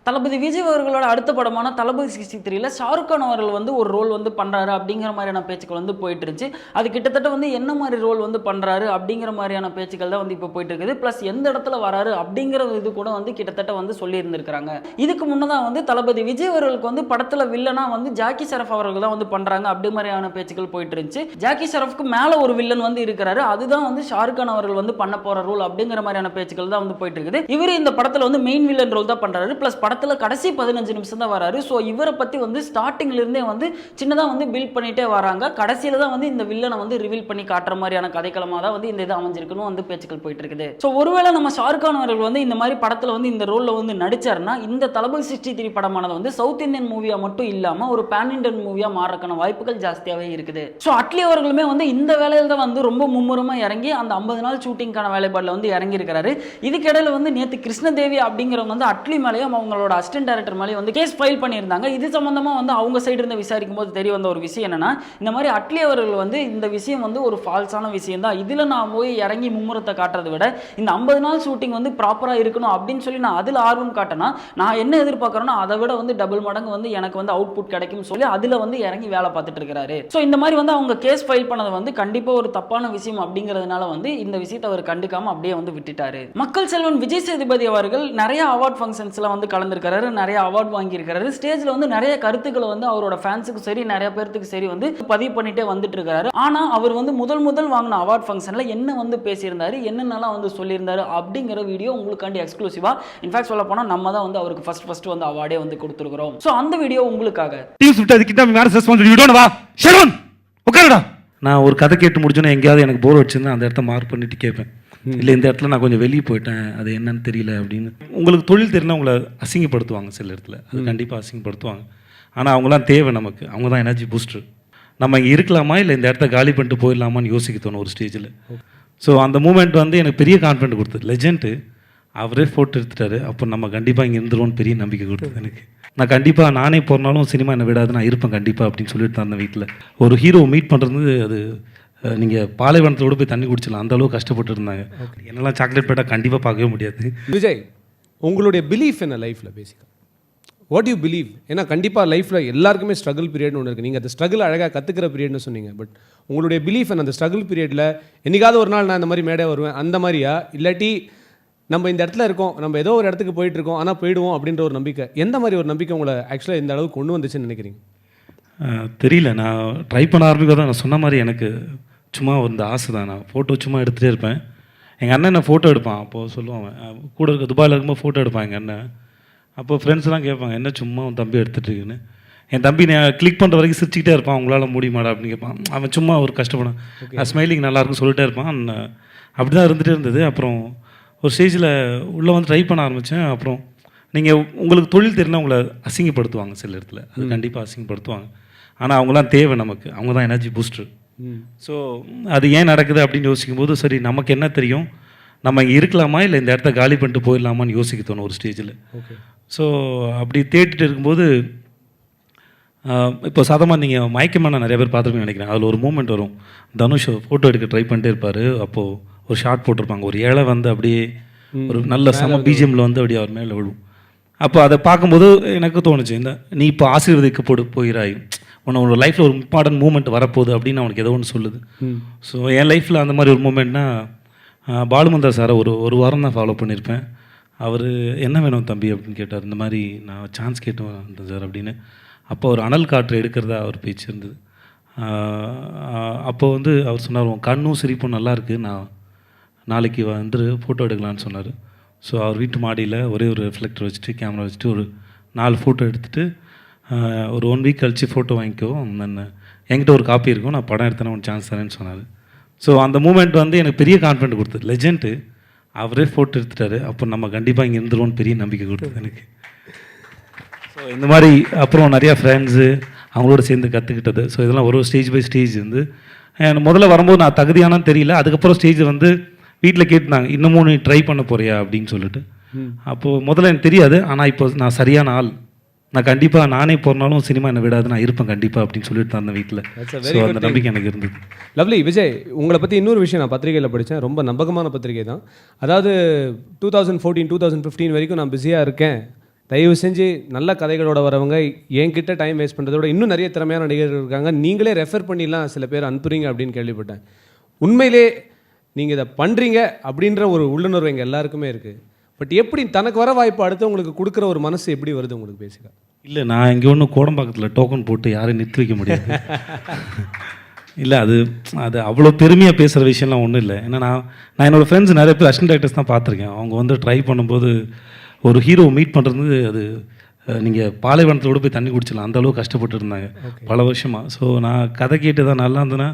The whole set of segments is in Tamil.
தளபதி விஜய் அவர்களோட அடுத்த படமான தளபதி 63ல ஷாருக் கான் அவர்கள் வந்து ஒரு ரோல் வந்து பண்றாரு அப்படிங்கிற மாதிரியான பேச்சுக்கள் வந்து போயிட்டு இருந்துச்சு. அது கிட்டத்தட்ட வந்து என்ன மாதிரி ரோல் வந்து பண்றாரு அப்படிங்கிற மாதிரியான பேச்சுக்கள் தான் வந்து இப்போ போயிட்டு இருக்குது. பிளஸ் எந்த இடத்துல வராரு அப்படிங்கிற இது கூட வந்து கிட்டத்தட்ட வந்து சொல்லி இருந்திருக்காங்க. இதுக்கு முன்னதான் வந்து தளபதி விஜய் அவர்களுக்கு வந்து படத்துல வில்லனா வந்து ஜாக்கி ஷெரஃப் அவர்கள் தான் வந்து பண்றாங்க அப்படி மாதிரியான பேச்சுக்கள் போயிட்டு இருந்துச்சு. ஜாக்கி ஷெரஃப்க்கு மேல ஒரு வில்லன் வந்து இருக்கிறாரு, அதுதான் வந்து ஷாருக் கான் அவர்கள் வந்து பண்ண போற ரோல் அப்படிங்கிற மாதிரியான பேச்சுக்கள் தான் வந்து போயிட்டு இருக்குது. இவர் இந்த படத்துல வந்து மெயின் வில்லன் ரோல் தான் பண்றாரு. பிளஸ் படத்துல கடைசி 15 நிமிஷம் தான் வராரு. ஸோ இவரை பத்தி வந்து ஸ்டார்டிங்ல இருந்தே வந்து சின்னதா வந்து பில்ட் பண்ணிட்டே வராங்க. கடைசியில தான் வந்து இந்த வில்லனை வந்து ரிவீல் பண்ணி காட்டுற மாதிரியான கதைக்களமா தான் வந்து இந்த இது அமைஞ்சிருக்குன்னு வந்து பேச்சுக்கள் போயிட்டு இருக்குது. ஸோ ஒருவேளை நம்ம ஷாருக் கான் அவர்கள் வந்து இந்த மாதிரி படத்துல வந்து இந்த ரோல்ல வந்து நடிச்சாருன்னா இந்த தளபதி 63 படமானது வந்து சவுத் இந்தியன் மூவியா மட்டும் இல்லாம ஒரு பேன் இண்டியன் மூவியா மாறக்கான வாய்ப்புகள் ஜாஸ்தியாவே இருக்குது. ஸோ அட்லி அவர்களுமே வந்து இந்த வேலையில தான் வந்து ரொம்ப மும்முரமா இறங்கி அந்த 50 நாள் ஷூட்டிங்கான வேலைப்பாடுல வந்து இறங்கி இருக்காரு. இதுக்கிடையில வந்து நேற்று கிருஷ்ணதேவி அப்படிங்கிறவங்க வந்து அட்லி மேலேயும் அவங்களோட அசிஸ்டன்ட் டைரக்டர் மேலே வந்து கேஸ் ஃபைல் பண்ணியிருந்தாங்க. இது சம்பந்தமா வந்து அவங்க சைடு இருந்து விசாரிக்கும் போது தெரிய வந்த ஒரு விஷயம் என்னன்னா, இந்த மாதிரி அட்லி அவர்கள் வந்து இந்த விஷயம் வந்து ஒரு ஃபால்ஸான விஷயம் தான், இதுல நான் போய் இறங்கி மும்முரத்தை காட்டுறதை விட இந்த 50 நாள் ஷூட்டிங் வந்து ப்ராப்பரா இருக்கணும் அப்படின்னு சொல்லி நான் அதில் ஆர்வம் காட்டினா நான் என்ன எதிர்பார்க்கறேன்னா அதை விட வந்து டபுள் மடங்கு வந்து எனக்கு வந்து அவுட்புட் கிடைக்கும் சொல்லி அதுல வந்து இறங்கி வேலை பார்த்துட்டு இருக்கிறாரு. ஸோ இந்த மாதிரி வந்து அவங்க கேஸ் ஃபைல் பண்ணது வந்து கண்டிப்பா ஒரு தப்பான விஷயம் அப்படிங்கிறதுனால வந்து இந்த விஷயத்தை அவர் கண்டுக்காம அப்படியே வந்து விட்டுட்டாரு. மக்கள் செல்வன் விஜய் சேதுபதி அவர்கள் நிறைய அவார்ட் ஃபங்க்ஷன்ஸ்ல வந்து கலந்துருக்காரு, நிறைய அவார்ட் வாங்கியிருக்காரு. ஸ்டேஜ்ல வந்து நிறைய கருத்துக்களை வந்து அவரோட ஃபேன்ஸுக்கு சரி நிறைய பேருக்கு சரி வந்து பதிவு பண்ணிட்டே வந்துட்டு இருக்காரு. ஆனா அவர் வந்து முதல் வாங்கின அவார்ட் ஃபங்க்ஷன்ல என்ன வந்து பேசியிருந்தாரு, என்னென்னலாம் வந்து சொல்லியிருந்தாரு அப்படிங்கிற வீடியோ உங்களுக்காண்டி எக்ஸ்க்ளூசிவா இன்ஃபேக்ட் சொல்ல போனா நம்ம தான் வந்து அவருக்கு ஃபர்ஸ்ட் வந்து அவார்டே வந்து கொடுத்துருக்கிறோம். ஸோ அந்த வீடியோ உங்களுக்காக. நான் ஒரு கதை கேட்டு முடிச்சோன்னா எங்கேயாவது எனக்கு போர் வச்சுருந்தா அந்த இடத்த மார்க் பண்ணிட்டு கேட்பேன், இல்லை இந்த இடத்துல நான் கொஞ்சம் வெளியே போயிட்டேன் அது என்னன்னு தெரியல அப்படின்னு. உங்களுக்கு தொழில் தெரினா உங்களை அசிங்கப்படுத்துவாங்க சில இடத்துல, அது கண்டிப்பாக அசிங்கப்படுத்துவாங்க. ஆனால் அவங்களாம் தேவை நமக்கு, அவங்க தான் எனர்ஜி பூஸ்டர். நம்ம இங்கே இருக்கலாமா இல்லை இந்த இடத்த காலி பண்ணிட்டு போயிடலாமான்னு யோசிக்க தோணும் ஒரு ஸ்டேஜில். ஸோ அந்த மூமெண்ட் வந்து எனக்கு பெரிய கான்ஃபிடென்ட் கொடுத்தது. லெஜெண்ட்டு அவரே ஃபோட்டோ எடுத்துட்டாரு, அப்போ நம்ம கண்டிப்பாக இங்கே இருந்துருவோன்னு பெரிய நம்பிக்கை கொடுத்தது எனக்கு. நான் கண்டிப்பாக நானே போகிறனாலும் சினிமா என்னை விடாது, நான் இருப்பேன் கண்டிப்பாக அப்படின்னு சொல்லிட்டு தான் வீட்டில். ஒரு ஹீரோ மீட் பண்ணுறது அது நீங்கள் பாலைவனத்தோடு போய் தண்ணி குடிச்சிடலாம், அந்த அளவுக்கு கஷ்டப்பட்டு இருந்தாங்க. என்னெல்லாம் சாக்லேட் பேட்டாக கண்டிப்பாக பார்க்கவே முடியாது. விஜய், உங்களுடைய பிலீஃப் என்ன லைஃப்பில் பேசிக்கலாம்? What you believe? ஏன்னா கண்டிப்பாக லைஃப்பில் எல்லாருக்குமே ஸ்ட்ரகிள் பீரியட்னு ஒன்று இருக்குது. நீங்கள் அந்த ஸ்ட்ரகிள் அழகாக கற்றுக்கிற பீரியட்னு சொன்னீங்க. பட் உங்களுடைய பிலீஃப் என்ன? அந்த ஸ்ட்ரகிள் பீரியடில் என்னைக்காவது ஒரு நாள் நான் இந்த மாதிரி மேடை வருவேன் அந்த மாதிரியா, இல்லாட்டி நம்ம இந்த இடத்துல இருக்கோம், நம்ம ஏதோ ஒரு இடத்துக்கு போயிட்டு இருக்கோம் ஆனால் போயிடுவோம் அப்படின்ற ஒரு நம்பிக்கை, எந்த மாதிரி ஒரு நம்பிக்கை உங்களை ஆக்சுவலாக இந்த அளவுக்கு கொண்டு வந்துச்சுன்னு நினைக்கிறீங்க? தெரியல, நான் ட்ரை பண்ண ஆரம்பிக்க தான் நான் சொன்ன மாதிரி எனக்கு சும்மா இந்த ஆசை தான். நான் ஃபோட்டோ சும்மா எடுத்துகிட்டே இருப்பேன். எங்கள் அண்ணன் நான் ஃபோட்டோ எடுப்பான், அப்போது சொல்லுவாங்க கூட இருக்க துபாயில் இருக்கும்போது ஃபோட்டோ எடுப்பான் எங்கள் அண்ணன். அப்போது ஃப்ரெண்ட்ஸ்லாம் கேட்பாங்க என்ன சும்மா உன் தம்பி எடுத்துகிட்ருக்குன்னு. என் தம்பி நான் கிளிக் பண்ணுற வரைக்கும் சிரிச்சிக்கிட்டே இருப்பான், அவங்களால முடியுமாடா அப்படின்னு கேட்பான். அவன் சும்மா ஒரு கஷ்டப்படான், ஸ்மைலிங் நல்லாயிருக்கும் சொல்லிட்டே இருப்பான். அப்படி தான் இருந்துகிட்டே இருந்தது. அப்புறம் ஒரு ஸ்டேஜில் உள்ளே வந்து ட்ரை பண்ண ஆரம்பித்தேன். அப்புறம் நீங்கள் உங்களுக்கு தொழில் தெரினா உங்களை அசிங்கப்படுத்துவாங்க சில இடத்துல, அது கண்டிப்பாக அசிங்கப்படுத்துவாங்க. ஆனால் அவங்களாம் தேவை நமக்கு, அவங்க தான் எனர்ஜி பூஸ்டர். ஸோ அது ஏன் நடக்குது அப்படின்னு யோசிக்கும்போது சரி நமக்கு என்ன தெரியும், நம்ம இங்கே இருக்கலாமா இல்லை இந்த இடத்த காலி பண்ணிட்டு போயிடலாமான்னு யோசிக்க தோணும் ஒரு ஸ்டேஜில். ஸோ அப்படி தேடிட்டு இருக்கும்போது இப்போ சாதமாக நீங்கள் மயக்கமான நிறைய பேர் பார்த்துருப்பீங்க நினைக்கிறேன். அதில் ஒரு மூமெண்ட் வரும், தனுஷ் ஃபோட்டோ எடுக்க ட்ரை பண்ணிட்டே இருப்பார். அப்போது ஒரு ஷார்ட் போட்டிருப்பாங்க, ஒரு இலை வந்து அப்படியே ஒரு நல்ல சம பிஜிஎம்மில் வந்து அப்படியே அவர் மேலே விழும். அப்போ அதை பார்க்கும்போது எனக்கு தோணுச்சு, இந்த நீ இப்போ ஆசீர்வதிக்கப்பட்டு போகிறாய், உன்னோட லைஃப்பில் ஒரு இம்பார்ட்டன்ட் மூமெண்ட் வரப்போகுது அப்படின்னு அவனுக்கு ஏதோ ஒன்று சொல்லுது. ஸோ என் லைஃப்பில் அந்த மாதிரி ஒரு மூமெண்ட்னா பாலுமந்தா சாரை ஒரு வாரம் தான் ஃபாலோ பண்ணியிருப்பேன். அவர் என்ன வேணும் தம்பி அப்படின்னு கேட்டார். இந்த மாதிரி நான் சான்ஸ் கேட்டு வந்தேன் சார் அப்படின்னு. அப்போ ஒரு அனல் காற்று எடுக்கிறதா அவர் பேச்சு இருந்தது. அப்போ வந்து அவர் சொன்னார், உன் கண்ணும் சிரிப்பும் நல்லாயிருக்கு, நான் நாளைக்கு வந்து ஃபோட்டோ எடுக்கலான்னு சொன்னார். ஸோ அவர் வீட்டு மாடியில் ஒரே ஒரு ரிஃப்ளெக்டர் வச்சுட்டு கேமரா வச்சுட்டு ஒரு 4 ஃபோட்டோ எடுத்துகிட்டு ஒரு 1 வீக் கழித்து ஃபோட்டோ வாங்கிக்கோ, நான் என்கிட்ட ஒரு காப்பி இருக்கும், நான் படம் எடுத்தேன்னா ஒரு சான்ஸ் தரேன்னு சொன்னார். ஸோ அந்த மூமெண்ட் வந்து எனக்கு பெரிய கான்ஃபிடென்ட் கொடுத்தது. லெஜெண்ட்டு அவரே ஃபோட்டோ எடுத்துட்டாரு, அப்போ நம்ம கண்டிப்பாக இங்கே இருந்துருவோன்னு பெரிய நம்பிக்கை கொடுத்தது எனக்கு. ஸோ இந்த மாதிரி அப்புறம் நிறையா ஃப்ரெண்ட்ஸு அவங்களோட சேர்ந்து கற்றுக்கிட்டது. ஸோ இதெல்லாம் ஒரு ஸ்டேஜ் பை ஸ்டேஜ் வந்து முதல்ல வரும்போது நான் தகுதியானான்னு தெரியல. அதுக்கப்புறம் ஸ்டேஜ் வந்து வீட்டில் கேட்டுனாங்க, இன்னமும் நீ ட்ரை பண்ண போறியா அப்படின்னு சொல்லிட்டு. அப்போது முதல்ல எனக்கு தெரியாது, ஆனால் இப்போ நான் சரியான ஆள், நான் கண்டிப்பாக நானே போகிறனாலும் சினிமா என்னை விடாது, நான் இருப்பேன் கண்டிப்பாக அப்படின்னு சொல்லிட்டு தான் அந்த வீட்டில். ஸோ அந்த நம்பிக்கை எனக்கு இருந்தது. லவ்லி. விஜய், உங்களை பற்றி இன்னொரு விஷயம் நான் பத்திரிகையில் படித்தேன், ரொம்ப நம்பகமான பத்திரிகை தான். அதாவது 2014 2015 வரைக்கும் நான் பிஸியாக இருக்கேன், தயவு செஞ்சு நல்ல கதைகளோட வரவங்க என்கிட்ட டைம் வேஸ்ட் பண்ணுறதோட இன்னும் நிறைய திறமையான நடிகர்கள் இருக்காங்க, நீங்களே ரெஃபர் பண்ணிலாம் சில பேர் அனுப்புறீங்க அப்படின்னு கேள்விப்பட்டேன். உண்மையிலே நீங்கள் இதை பண்ணுறீங்க அப்படின்ற ஒரு உள்ளுணர்வு எங்கள் எல்லாருக்குமே இருக்குது. பட் எப்படி தனக்கு வர வாய்ப்பு அடுத்தவங்களுக்கு கொடுக்குற ஒரு மனசு எப்படி வருது உங்களுக்கு பேசிக்கா? இல்லை, நான் இங்கே ஒன்றும் கோடம்பாக்கத்தில் டோக்கன் போட்டு யாரையும் நிறுத்தி வைக்க முடியாது. இல்லை, அது அது அவ்வளோ பெருமையாக பேசுகிற விஷயம்லாம் ஒன்றும் இல்லை. ஏன்னா நான் என்னோடய ஃப்ரெண்ட்ஸ் நிறைய பேர் அசிஸ்டன்ட் டைரக்டர்ஸ் தான் பார்த்துருக்கேன். அவங்க வந்து ட்ரை பண்ணும்போது ஒரு ஹீரோ மீட் பண்ணுறது அது நீங்கள் பாலைவனத்தில் கூட போய் தண்ணி குடிச்சிடலாம், அந்தளவுக்கு கஷ்டப்பட்டு இருந்தாங்க பல வருஷமாக. ஸோ நான் கதை கேட்டு தான் நல்லா இருந்ததுன்னா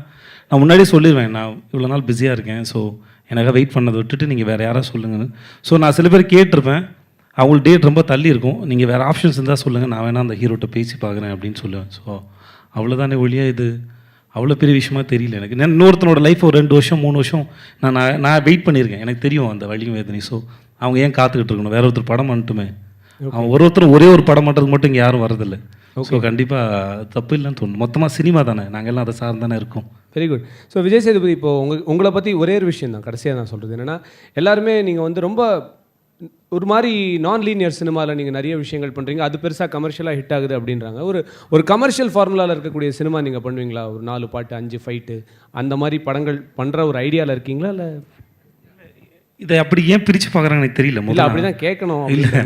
நான் முன்னாடியே சொல்லிடுவேன், நான் இவ்வளோ நாள் பிஸியாக இருக்கேன், ஸோ எனக்காக வெயிட் பண்ணதை விட்டுட்டு நீங்கள் வேறு யாராவது சொல்லுங்கன்னு. ஸோ நான் சில பேர் கேட்டிருப்பேன், அவங்களுக்கு டேட் ரொம்ப தள்ளி இருக்கும், நீங்கள் வேறு ஆப்ஷன்ஸ் இருந்தால் சொல்லுங்கள், நான் வேணால் அந்த ஹீரோட்ட பேசி பார்க்குறேன் அப்படின்னு சொல்லுவேன். ஸோ அவ்வளோதானே ஒழியா இது அவ்வளோ பெரிய விஷயமா தெரியல எனக்கு. நான் இன்னொருத்தனோட லைஃப் ஒரு 2 வருஷம் 3 வருஷம் நான் வெயிட் பண்ணியிருக்கேன், எனக்கு தெரியும் அந்த வலியும் வேதனை. ஸோ அவங்க ஏன் காத்துக்கிட்டு இருக்கணும், வேற ஒருத்தர் படம் பண்ணட்டுமே. அவன் ஒருத்தரும் ஒரே ஒரு படம் பண்ணுறதுக்கு மட்டும் இங்கே யாரும் வரதில்லை. ஸோ கண்டிப்பாக தப்பு இல்லைன்னு தோணும். மொத்தமாக சினிமா தானே, நாங்கள் எல்லாம் அதை சார்ந்து தானே இருக்கோம். Very good. So Vijay Sethupathi, இப்போது உங்களை பற்றி ஒரே ஒரு விஷயம் தான் கடைசியாக நான் சொல்கிறது என்னென்னா, எல்லாருமே நீங்கள் வந்து ரொம்ப ஒரு மாதிரி நான் லீனியர் சினிமாவில் நீங்கள் நிறைய விஷயங்கள் பண்ணுறீங்க, அது பெருசாக கமர்ஷியலாக ஹிட் ஆகுது அப்படின்றாங்க. ஒரு கமர்ஷியல் ஃபார்முலாவில் இருக்கக்கூடிய சினிமா நீங்கள் பண்ணுவீங்களா? ஒரு 4 பாட்டு 5 ஃபைட்டு அந்த மாதிரி படங்கள் பண்ணுற ஒரு ஐடியாவில் இருக்கீங்களா? இல்லை இதை அப்படி ஏன் பிரித்து பார்க்குறாங்க எனக்கு தெரியல. இல்லை அப்படி தான் கேட்கணும். இல்லை,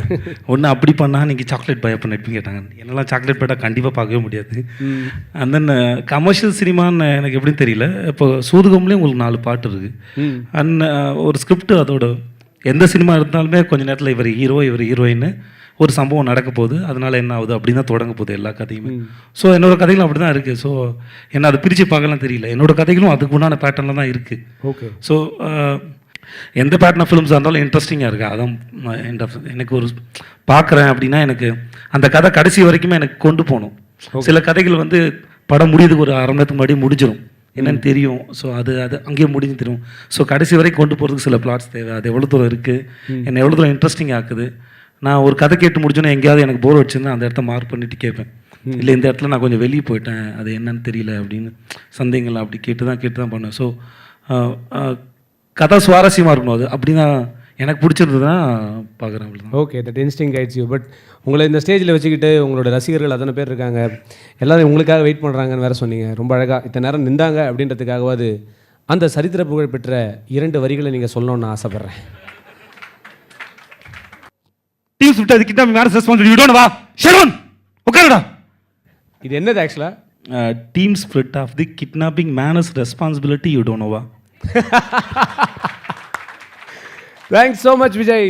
ஒன்று அப்படி பண்ணால் நீங்கள் சாக்லேட் பாய் அப்போ நடிப்பு கேட்டாங்க, என்னெல்லாம் சாக்லேட் பாய்ட்டாக கண்டிப்பாக பார்க்கவே முடியாது. அண்ட் தென் கமர்ஷியல் சினிமான்னு எனக்கு எப்படின்னு தெரியல. இப்போ சூதுகம்லேயும் உங்களுக்கு 4 பாட்டு இருக்குது. அண்ட் ஒரு ஸ்கிரிப்ட், அதோட எந்த சினிமா இருந்தாலுமே கொஞ்ச நேரத்தில் இவர் ஹீரோ இவர் ஹீரோயின்னு ஒரு சம்பவம் நடக்க போகுது, அதனால் என்ன ஆகுது அப்படி தான் தொடங்க போகுது எல்லா கதையுமே. ஸோ என்னோடய கதைகளும் அப்படி தான் இருக்குது. ஸோ என்ன அதை பிரித்து பார்க்கலாம் தெரியல. என்னோடய கதைகளும் அதுக்கு உண்டான பேட்டர்னில் தான் இருக்குது. ஓகே. ஸோ எந்த பேட்டர்ன் ஃபிலிம்ஸாக இருந்தாலும் இன்ட்ரெஸ்டிங்காக இருக்குது. அதான் எனக்கு ஒரு பார்க்குறேன் அப்படின்னா எனக்கு அந்த கதை கடைசி வரைக்குமே எனக்கு கொண்டு போகணும். சில கதைகள் வந்து படம் முடியுதுக்கு ஒரு அரை மணி நேரத்துக்கு முன்னாடி முடிஞ்சிடும், என்னென்னு தெரியும். ஸோ அது அங்கேயே முடிஞ்சு தெரியும். ஸோ கடைசி வரைக்கும் கொண்டு போகிறதுக்கு சில பிளாட்ஸ் தேவை. அது எவ்வளோ தூரம் இருக்குது, என்னை எவ்வளோ தூரம் இன்ட்ரெஸ்டிங் ஆக்குது. நான் ஒரு கதை கேட்டு முடிச்சோன்னா எங்கேயாவது எனக்கு போர் வச்சுருந்தா அந்த இடத்த மார்க் பண்ணிட்டு கேட்பேன். இல்லை இந்த இடத்துல நான் கொஞ்சம் வெளியே போயிட்டேன், அது என்னன்னு தெரியல அப்படின்னு சந்தேகங்கள் அப்படி கேட்டு தான் பண்ணுவேன். ஸோ கதை சுவாரஸ்யமாக இருக்கணும், அது அப்படி தான் எனக்கு பிடிச்சிருந்ததுன்னா பார்க்குறேன். அவ்வளோதான். Okay, that instinct guides you. But உங்களை இந்த ஸ்டேஜில் வச்சுக்கிட்டு உங்களோட ரசிகர்கள் அத்தனை பேர் இருக்காங்க, எல்லோரும் உங்களுக்காக வெயிட் பண்ணுறாங்கன்னு வேறு சொன்னீங்க. ரொம்ப அழகாக இத்தனை நேரம் நின்றாங்க அப்படின்றதுக்காகவாது அந்த சரித்திர புகழ் பெற்ற 2 வரிகளை நீங்கள் சொல்லணும்னு ஆசைப்பட்றேன். டீம் ஸ்பிளிட் அது கிட்ட மேனஸ் ரெஸ்பான்சிபிலிட்டி யூ டோன்ட் வா ஷரோன் உட்காருடா. இது என்னது ஆக்சுவலாக? Team split of the kidnapping menace responsibility you don't நோவா. Thanks so much Vijay.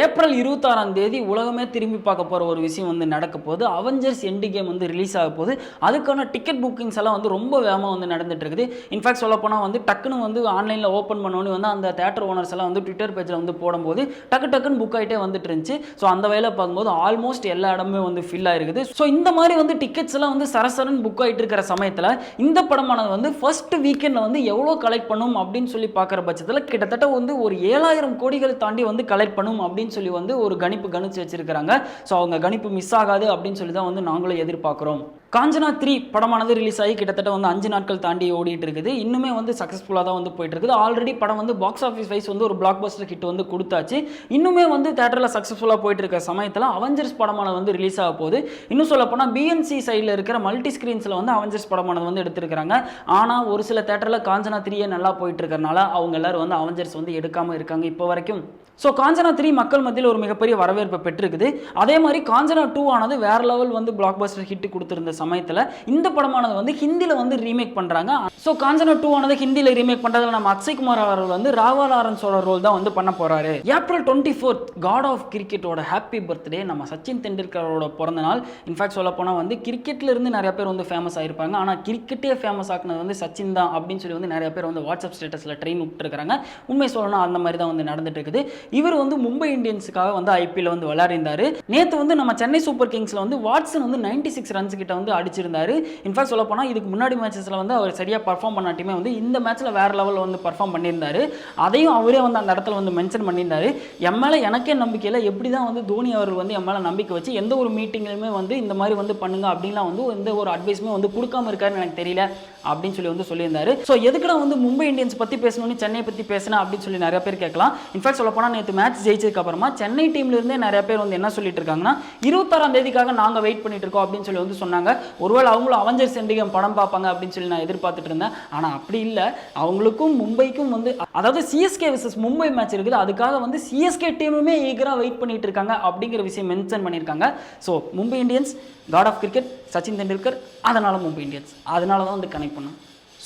April 26ஆம் தேதி உலகமே திரும்பி பார்க்க போகிற ஒரு விஷயம் வந்து நடக்க போகுது. அவெஞ்சர்ஸ் எண்டு கேம் வந்து ரிலீஸ் ஆக போகுது. அதுக்கான டிக்கெட் புக்கிங்ஸ் எல்லாம் வந்து ரொம்ப வேகமாக வந்து நடந்துட்டு இருக்குது. இன்ஃபேக்ட் சொல்லப்போனால் வந்து டக்குன்னு வந்து ஆன்லைனில் ஓப்பன் பண்ணோன்னு வந்து அந்த தேட்டர் ஓனர்ஸ் எல்லாம் வந்து ட்விட்டர் பேஜில் வந்து போடும்போது டக்குன்னு புக் ஆகிட்டே வந்துட்டு இருந்துச்சு. ஸோ அந்த வேலை பார்க்கும்போது ஆல்மோஸ்ட் எல்லா இடமே வந்து ஃபில் ஆயிருக்குது. ஸோ இந்த மாதிரி வந்து டிக்கெட்ஸ் எல்லாம் வந்து சரசரன்னு புக் ஆகிட்டு இருக்கிற சமயத்தில் இந்த படமானது வந்து ஃபர்ஸ்ட் வீக்கெண்டில் வந்து எவ்வளோ கலெக்ட் பண்ணும் அப்படின்னு சொல்லி பார்க்குற பட்சத்தில் கிட்டத்தட்ட வந்து ஒரு 7000 கோடிகளை தாண்டி வந்து கலெக்ட் பண்ணும் அப்படின்னு சொல்லி வந்து ஒரு கணிச்சு வச்சிருக்காங்க. ஸோ அவங்க கணிப்பு மிஸ் ஆகாது அப்படின்னு சொல்லி தான் வந்து நாங்களும் எதிர்பார்க்குறோம். காஞ்சனா 3 படமானது ரிலீஸ் ஆகி கிட்டத்தட்ட வந்து 5 நாட்கள் தாண்டி ஓடிட்டு இருக்குது. இன்னுமே வந்து சக்ஸஸ்ஃபுல்லாக தான் வந்து போயிட்டு இருக்குது. ஆல்ரெடி படம் வந்து பாக்ஸ் ஆஃபீஸ் வைஸ் வந்து ஒரு பிளாக் பஸ்டர் ஹிட் வந்து கொடுத்தாச்சு. இன்னுமே வந்து தேட்டரில் சக்ஸஸ்ஃபுல்லாக போயிட்டு இருக்க சமயத்தில் அவெஞ்சர்ஸ் படமானது வந்து ரிலீஸ் ஆக போகுது. இன்னும் சொல்ல போனால் பிஎன்சி சைடில் இருக்கிற மல்டி ஸ்க்ரீன்ஸில் வந்து அவெஞ்சர்ஸ் படமானது வந்து எடுத்திருக்காங்க. ஆனால் ஒரு சில தேட்டரில் காஞ்சனா 3 நல்லா போயிட்டு இருக்கிறனால அவங்க எல்லாரும் வந்து அவெஞ்சர்ஸ் வந்து எடுக்காமல் இருக்காங்க இப்போ வரைக்கும். ஸோ காஞ்சனா 3 மக்கள் மத்தியில் ஒரு மிகப்பெரிய வரவேற்பை பெற்றிருக்குது. அதே மாதிரி காஞ்சனா 2 ஆனது வேற லெவல் வந்து பிளாக் பஸ்டர் ஹிட் கொடுத்திருந்த சமயத்தில் இந்த படமானது வந்து ஹிந்தியில் வந்து ரீமேக் பண்ணுறாங்க. ஸோ காஞ்சனா 2 ஆனது ஹிந்தியில் ரீமேக் பண்ணுறதுல நம்ம அக்ஷய்குமார் அவர்கள் வந்து ராவா லாரன்ஸோட ரோல் தான் வந்து பண்ண போறாரு. ஏப்ரல் 24 காட் ஆஃப் கிரிக்கெட்டோட ஹாப்பி பர்த்டே, நம்ம சச்சின் தெண்டுல்கரோட பிறந்த நாள். இன்ஃபேக்ட் சொல்ல போனால் வந்து கிரிக்கெட்ல இருந்து நிறைய பேர் வந்து ஃபேமஸ் ஆயிருப்பாங்க. ஆனால் கிரிக்கெட்டே ஃபேமஸ் ஆக்குனது வந்து சச்சின் தான் அப்படின்னு சொல்லி வந்து நிறைய பேர் வந்து வாட்ஸ்அப் ஸ்டேட்டஸில் ட்ரெயின் விட்டுருக்காங்க. உண்மை சொல்லணும் அந்த மாதிரி தான் வந்து நடந்துட்டு இருக்குது. இவர் வந்து மும்பை இந்தியன்ஸுக்காக வந்து ஐபிஎல் வந்து விளையாடிருந்தாரு. நேற்று வந்து நம்ம சென்னை சூப்பர் கிங்ஸ்ல வந்து வாட்சன் வந்து 96 ரன்ஸ் கிட்ட வந்து அடிச்சிருந்தாரு. இன்ஃபேக்ட் சொல்ல போனால் இதுக்கு முன்னாடி மேட்சஸ்ல வந்து அவர் சரியா பர்ஃபார்ம் பண்ணாட்டியுமே வந்து இந்த மேட்ச்ல வேற லெவலில் வந்து பர்ஃபார்ம் பண்ணியிருந்தாரு. அதையும் அவரே வந்து அந்த இடத்துல வந்து மென்ஷன் பண்ணியிருந்தாரு. என் மேலே எனக்கே நம்பிக்கை இல்லை, எப்படி தான் வந்து தோனி அவர்கள் வந்து என் மேலே நம்பிக்கை வச்சு எந்த ஒரு மீட்டிங்லையுமே வந்து இந்த மாதிரி வந்து பண்ணுங்க அப்படின்லாம் வந்து எந்த ஒரு அட்வைஸுமே வந்து கொடுக்காம இருக்காருன்னு எனக்கு தெரியல. அப்படின்னு சொல்லி வந்து சொல்லியிருந்தாரு. ஸோ எதுக்குடா வந்து மும்பை இந்தியன்ஸ் பற்றி பேசணும்னு சென்னை பற்றி பேசினா அப்படின்னு சொல்லி நிறைய பேர் கேட்கலாம். இன்ஃபேக்ட் சொல்ல போனால் நேற்று மேட்ச் ஜெயிச்சதுக்கு அப்புறமா சென்னை டீம்ல இருந்தே நிறைய பேர் வந்து என்ன சொல்லிட்டு இருக்காங்கன்னா 26ஆம் தேதிக்காக நாங்கள் வெயிட் பண்ணிட்டு இருக்கோம் அப்படின்னு சொல்லி வந்து சொன்னாங்க. ஒருவேளை அவங்களும் அவெஞ்சர்ஸ் எண்டிகேம் படம் பார்ப்பாங்க அப்படின்னு சொல்லி நான் எதிர்பார்த்துட்டு இருந்தேன். ஆனால் அப்படி இல்லை, அவங்களுக்கும் மும்பைக்கும் வந்து அதாவது சிஎஸ்கே vs மும்பை மேட்ச் இருக்குது, அதுக்காக வந்து சிஎஸ்கே டீமுமே ஈகராக வெயிட் பண்ணிட்டு இருக்காங்க அப்படிங்கிற விஷயம் மென்ஷன் பண்ணியிருக்காங்க. So Mumbai Indians god of cricket Sachin Tendulkar, அதனால மும்பை இந்தியன்ஸ், அதனால தான் வந்து கனெக்ட் பண்ணேன்.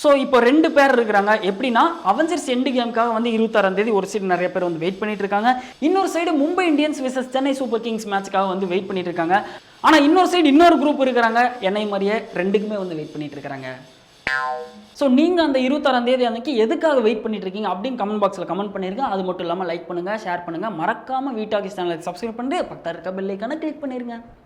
ஸோ இப்போ 2 பேர் இருக்கிறாங்க. எப்படின்னா அவெஞ்சர்ஸ் எண்டு கேமுக்காக வந்து 26ஆம் தேதி ஒரு சைடு நிறைய பேர் வந்து வெயிட் பண்ணிட்டு இருக்காங்க, இன்னொரு side Mumbai Indians vs Chennai Super Kings மேட்சுக்காக வந்து வெயிட் பண்ணிட்டு இருக்காங்க. ஆனால் இன்னொரு சைடு இன்னொரு குரூப் இருக்கிறாங்க, என்னை மாதிரியே 2க்குமே வந்து வெயிட் பண்ணிட்டு இருக்காங்க. ஸோ நீங்கள் அந்த 26ஆம் தேதி அன்னைக்கு எதுக்காக வெயிட் பண்ணிட்டு இருக்கீங்க அப்படின்னு கமெண்ட் பாக்ஸில் கமெண்ட் பண்ணிருங்க. அது மட்டும் இல்லாமல் லைக் பண்ணுங்கள், ஷேர் பண்ணுங்கள், மறக்காமல் வீட்டாகிஸ் சேனலுக்கு சப்ஸ்கிரைப் பண்ணிட்டு பக்கத்தில் இருக்க பெல் ஐக்கானை கிளிக் பண்ணிருங்க.